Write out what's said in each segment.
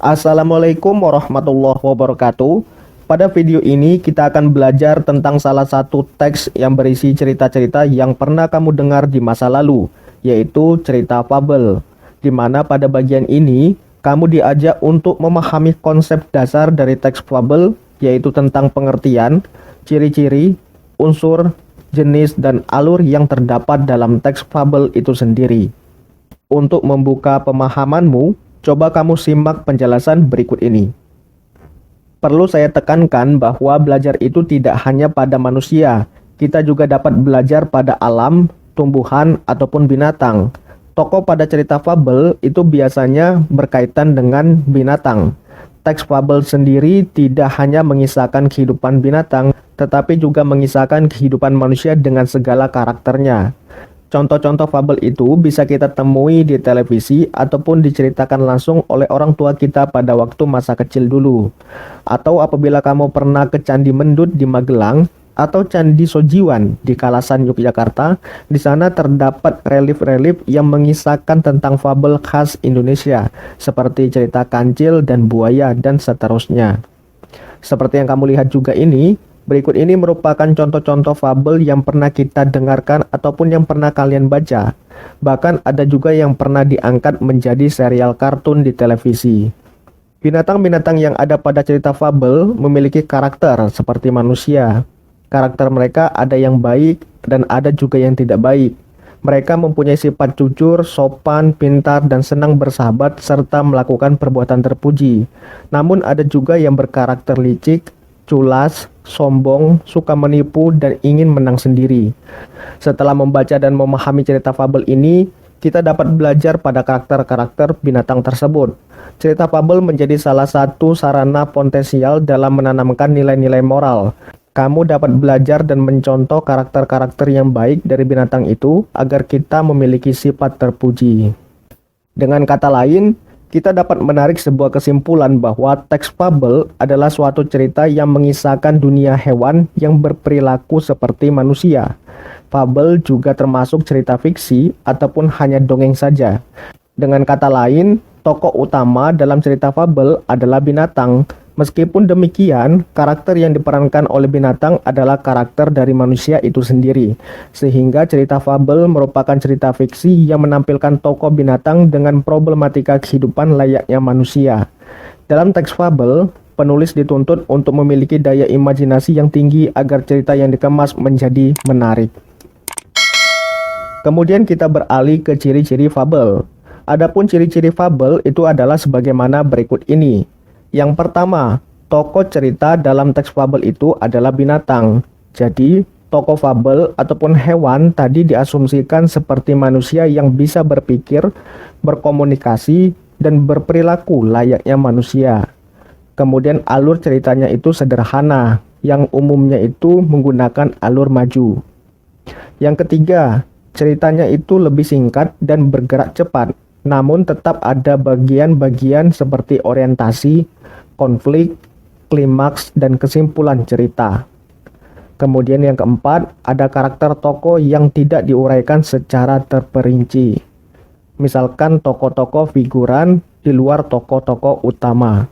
Assalamualaikum warahmatullahi wabarakatuh. Pada video ini kita akan belajar tentang salah satu teks yang berisi cerita-cerita yang pernah kamu dengar di masa lalu, yaitu cerita fabel. Di mana pada bagian ini kamu diajak untuk memahami konsep dasar dari teks fabel, yaitu tentang pengertian, ciri-ciri, unsur, jenis, dan alur yang terdapat dalam teks fabel itu sendiri. Untuk membuka pemahamanmu, coba kamu simak penjelasan berikut ini. Perlu saya tekankan bahwa belajar itu tidak hanya pada manusia, kita juga dapat belajar pada alam, tumbuhan, ataupun binatang. Tokoh pada cerita fabel itu biasanya berkaitan dengan binatang. Teks fabel sendiri tidak hanya mengisahkan kehidupan binatang, tetapi juga mengisahkan kehidupan manusia dengan segala karakternya. Contoh-contoh fabel itu bisa kita temui di televisi ataupun diceritakan langsung oleh orang tua kita pada waktu masa kecil dulu. Atau apabila kamu pernah ke Candi Mendut di Magelang atau Candi Sojiwan di Kalasan Yogyakarta, di sana terdapat relief-relief yang mengisahkan tentang fabel khas Indonesia, seperti cerita kancil dan buaya dan seterusnya. Seperti yang kamu lihat juga ini, berikut ini merupakan contoh-contoh fabel yang pernah kita dengarkan ataupun yang pernah kalian baca. Bahkan ada juga yang pernah diangkat menjadi serial kartun di televisi. Binatang-binatang yang ada pada cerita fabel memiliki karakter seperti manusia. Karakter mereka ada yang baik dan ada juga yang tidak baik. Mereka mempunyai sifat jujur, sopan, pintar, dan senang bersahabat serta melakukan perbuatan terpuji. Namun ada juga yang berkarakter licik, culas, sombong, suka menipu, dan ingin menang sendiri. Setelah membaca dan memahami cerita fabel ini, kita dapat belajar pada karakter-karakter binatang tersebut. Cerita fabel menjadi salah satu sarana potensial dalam menanamkan nilai-nilai moral. Kamu dapat belajar dan mencontoh karakter-karakter yang baik dari binatang itu agar kita memiliki sifat terpuji. Dengan kata lain, kita dapat menarik sebuah kesimpulan bahwa teks fabel adalah suatu cerita yang mengisahkan dunia hewan yang berperilaku seperti manusia. Fabel juga termasuk cerita fiksi ataupun hanya dongeng saja. Dengan kata lain, tokoh utama dalam cerita fabel adalah binatang. Meskipun demikian, karakter yang diperankan oleh binatang adalah karakter dari manusia itu sendiri. Sehingga cerita fabel merupakan cerita fiksi yang menampilkan tokoh binatang dengan problematika kehidupan layaknya manusia. Dalam teks fabel, penulis dituntut untuk memiliki daya imajinasi yang tinggi agar cerita yang dikemas menjadi menarik. Kemudian kita beralih ke ciri-ciri fabel. Adapun ciri-ciri fabel itu adalah sebagaimana berikut ini. Yang pertama, tokoh cerita dalam teks fabel itu adalah binatang. Jadi, tokoh fabel ataupun hewan tadi diasumsikan seperti manusia yang bisa berpikir, berkomunikasi, dan berperilaku layaknya manusia. Kemudian alur ceritanya itu sederhana, yang umumnya itu menggunakan alur maju. Yang ketiga, ceritanya itu lebih singkat dan bergerak cepat, namun tetap ada bagian-bagian seperti orientasi, konflik, klimaks, dan kesimpulan cerita. Kemudian yang keempat, ada karakter tokoh yang tidak diuraikan secara terperinci. Misalkan tokoh-tokoh figuran di luar tokoh-tokoh utama.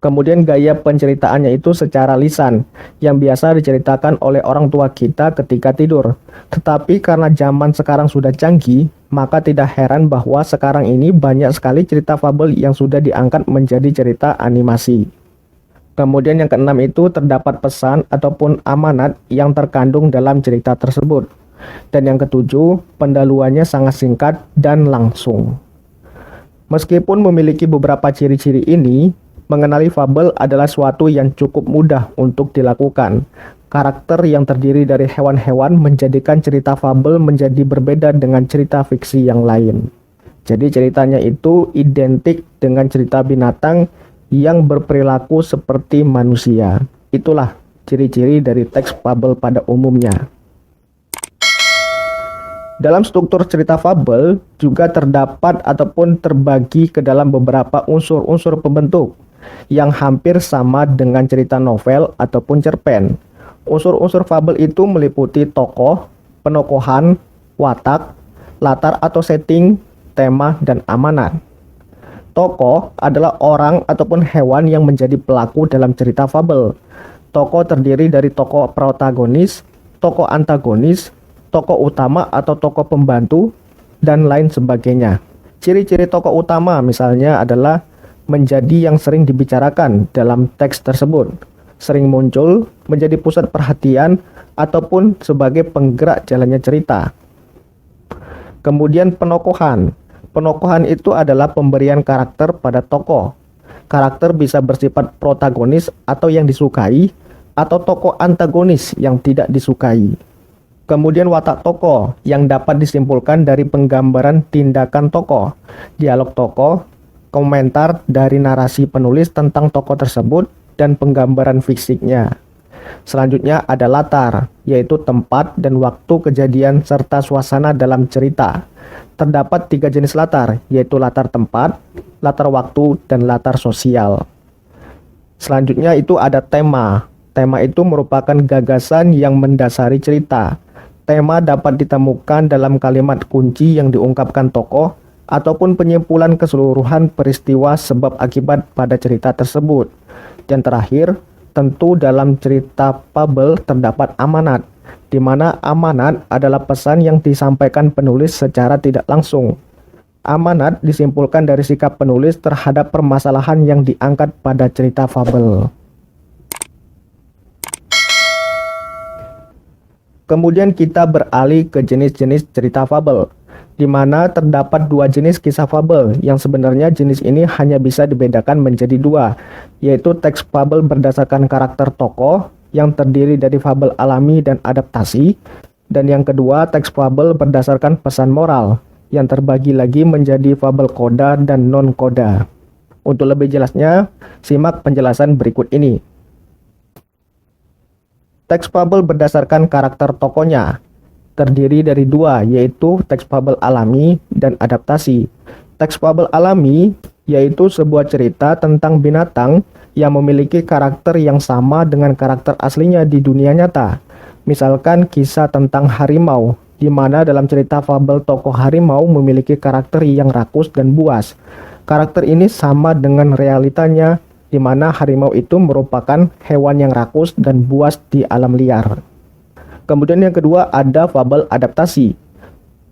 Kemudian gaya penceritaannya itu secara lisan, yang biasa diceritakan oleh orang tua kita ketika tidur. Tetapi karena zaman sekarang sudah canggih, maka tidak heran bahwa sekarang ini banyak sekali cerita fabel yang sudah diangkat menjadi cerita animasi. Kemudian yang keenam itu terdapat pesan ataupun amanat yang terkandung dalam cerita tersebut. Dan yang ketujuh, pendahuluannya sangat singkat dan langsung. Meskipun memiliki beberapa ciri-ciri ini, mengenali fabel adalah suatu yang cukup mudah untuk dilakukan. Karakter yang terdiri dari hewan-hewan menjadikan cerita fabel menjadi berbeda dengan cerita fiksi yang lain. Jadi ceritanya itu identik dengan cerita binatang yang berperilaku seperti manusia. Itulah ciri-ciri dari teks fabel pada umumnya. Dalam struktur cerita fabel juga terdapat ataupun terbagi ke dalam beberapa unsur-unsur pembentuk yang hampir sama dengan cerita novel ataupun cerpen. Unsur-unsur fabel itu meliputi tokoh, penokohan, watak, latar atau setting, tema, dan amanat. Tokoh adalah orang ataupun hewan yang menjadi pelaku dalam cerita fabel. Tokoh terdiri dari tokoh protagonis, tokoh antagonis, tokoh utama atau tokoh pembantu, dan lain sebagainya. Ciri-ciri tokoh utama misalnya adalah menjadi yang sering dibicarakan dalam teks tersebut, sering muncul, menjadi pusat perhatian, ataupun sebagai penggerak jalannya cerita. Kemudian penokohan. Penokohan itu adalah pemberian karakter pada tokoh. Karakter bisa bersifat protagonis atau yang disukai, atau tokoh antagonis yang tidak disukai. Kemudian watak tokoh yang dapat disimpulkan dari penggambaran tindakan tokoh, dialog tokoh, komentar dari narasi penulis tentang tokoh tersebut, dan penggambaran fisiknya. Selanjutnya ada latar, yaitu tempat dan waktu kejadian serta suasana dalam cerita. Terdapat 3 jenis latar, yaitu latar tempat, latar waktu, dan latar sosial. Selanjutnya itu ada tema. Tema itu merupakan gagasan yang mendasari cerita. Tema dapat ditemukan dalam kalimat kunci yang diungkapkan tokoh, ataupun penyimpulan keseluruhan peristiwa sebab akibat pada cerita tersebut. Dan terakhir, tentu dalam cerita fabel terdapat amanat, di mana amanat adalah pesan yang disampaikan penulis secara tidak langsung. Amanat disimpulkan dari sikap penulis terhadap permasalahan yang diangkat pada cerita fabel. Kemudian kita beralih ke jenis-jenis cerita fabel, di mana terdapat 2 jenis kisah fabel yang sebenarnya jenis ini hanya bisa dibedakan menjadi 2, yaitu teks fabel berdasarkan karakter tokoh yang terdiri dari fabel alami dan adaptasi, dan yang kedua teks fabel berdasarkan pesan moral yang terbagi lagi menjadi fabel koda dan non-koda. Untuk lebih jelasnya, simak penjelasan berikut ini. Teks fabel berdasarkan karakter tokohnya terdiri dari 2, yaitu teks fabel alami dan adaptasi. Teks fabel alami yaitu sebuah cerita tentang binatang yang memiliki karakter yang sama dengan karakter aslinya di dunia nyata. Misalkan kisah tentang harimau, di mana dalam cerita fabel tokoh harimau memiliki karakter yang rakus dan buas. Karakter ini sama dengan realitanya, di mana harimau itu merupakan hewan yang rakus dan buas di alam liar. Kemudian yang kedua ada fabel adaptasi.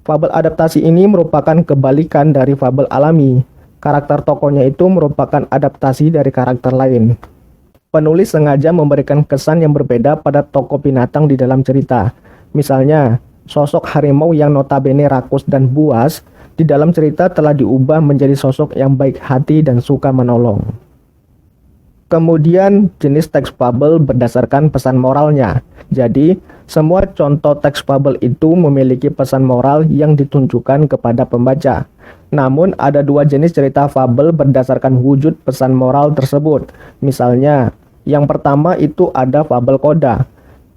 Fabel adaptasi ini merupakan kebalikan dari fabel alami. Karakter tokohnya itu merupakan adaptasi dari karakter lain. Penulis sengaja memberikan kesan yang berbeda pada tokoh binatang di dalam cerita. Misalnya, sosok harimau yang notabene rakus dan buas di dalam cerita telah diubah menjadi sosok yang baik hati dan suka menolong. Kemudian jenis teks fabel berdasarkan pesan moralnya. Jadi, semua contoh teks fabel itu memiliki pesan moral yang ditunjukkan kepada pembaca. Namun, ada 2 jenis cerita fabel berdasarkan wujud pesan moral tersebut. Misalnya, yang pertama itu ada fabel koda,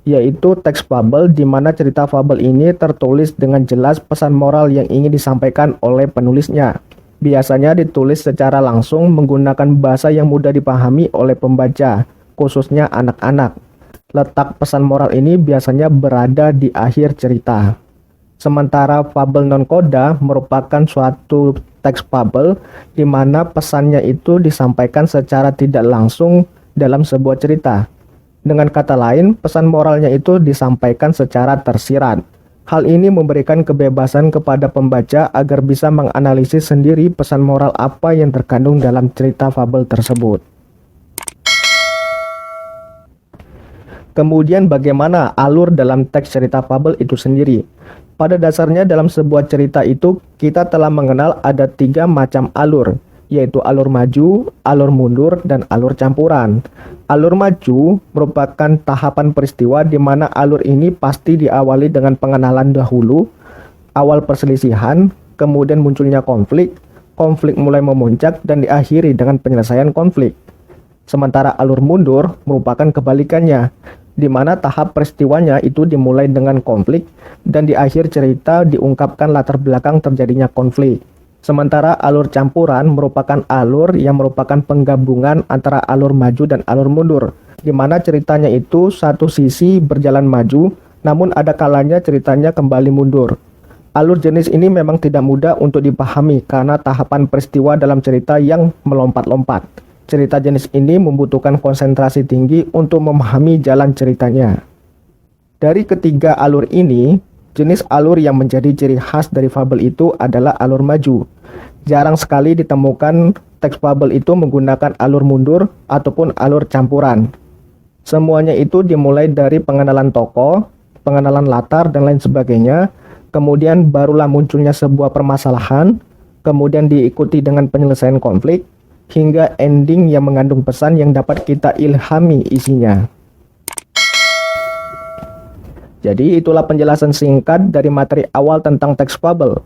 yaitu teks fabel di mana cerita fabel ini tertulis dengan jelas pesan moral yang ingin disampaikan oleh penulisnya. Biasanya ditulis secara langsung menggunakan bahasa yang mudah dipahami oleh pembaca, khususnya anak-anak. Letak pesan moral ini biasanya berada di akhir cerita. Sementara fabel non-koda merupakan suatu teks fabel di mana pesannya itu disampaikan secara tidak langsung dalam sebuah cerita. Dengan kata lain, pesan moralnya itu disampaikan secara tersirat. Hal ini memberikan kebebasan kepada pembaca agar bisa menganalisis sendiri pesan moral apa yang terkandung dalam cerita fabel tersebut. Kemudian bagaimana alur dalam teks cerita fabel itu sendiri? Pada dasarnya dalam sebuah cerita itu kita telah mengenal ada 3 macam alur, yaitu alur maju, alur mundur, dan alur campuran. Alur maju merupakan tahapan peristiwa di mana alur ini pasti diawali dengan pengenalan dahulu, awal perselisihan, kemudian munculnya konflik, konflik mulai memuncak, dan diakhiri dengan penyelesaian konflik. Sementara alur mundur merupakan kebalikannya, di mana tahap peristiwanya itu dimulai dengan konflik dan di akhir cerita diungkapkan latar belakang terjadinya konflik. Sementara alur campuran merupakan alur yang merupakan penggabungan antara alur maju dan alur mundur, di mana ceritanya itu satu sisi berjalan maju, namun ada kalanya ceritanya kembali mundur. Alur jenis ini memang tidak mudah untuk dipahami karena tahapan peristiwa dalam cerita yang melompat-lompat. Cerita jenis ini membutuhkan konsentrasi tinggi untuk memahami jalan ceritanya. Dari ketiga alur ini, jenis alur yang menjadi ciri khas dari fabel itu adalah alur maju. Jarang sekali ditemukan teks fabel itu menggunakan alur mundur ataupun alur campuran. Semuanya itu dimulai dari pengenalan tokoh, pengenalan latar, dan lain sebagainya. Kemudian barulah munculnya sebuah permasalahan, kemudian diikuti dengan penyelesaian konflik, hingga ending yang mengandung pesan yang dapat kita ilhami isinya. Jadi itulah penjelasan singkat dari materi awal tentang teks fabel.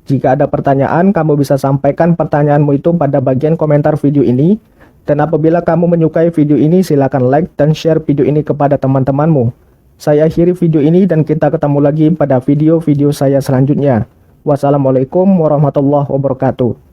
Jika ada pertanyaan, kamu bisa sampaikan pertanyaanmu itu pada bagian komentar video ini. Dan apabila kamu menyukai video ini, silakan like dan share video ini kepada teman-temanmu. Saya akhiri video ini dan kita ketemu lagi pada video-video saya selanjutnya. Wassalamualaikum warahmatullahi wabarakatuh.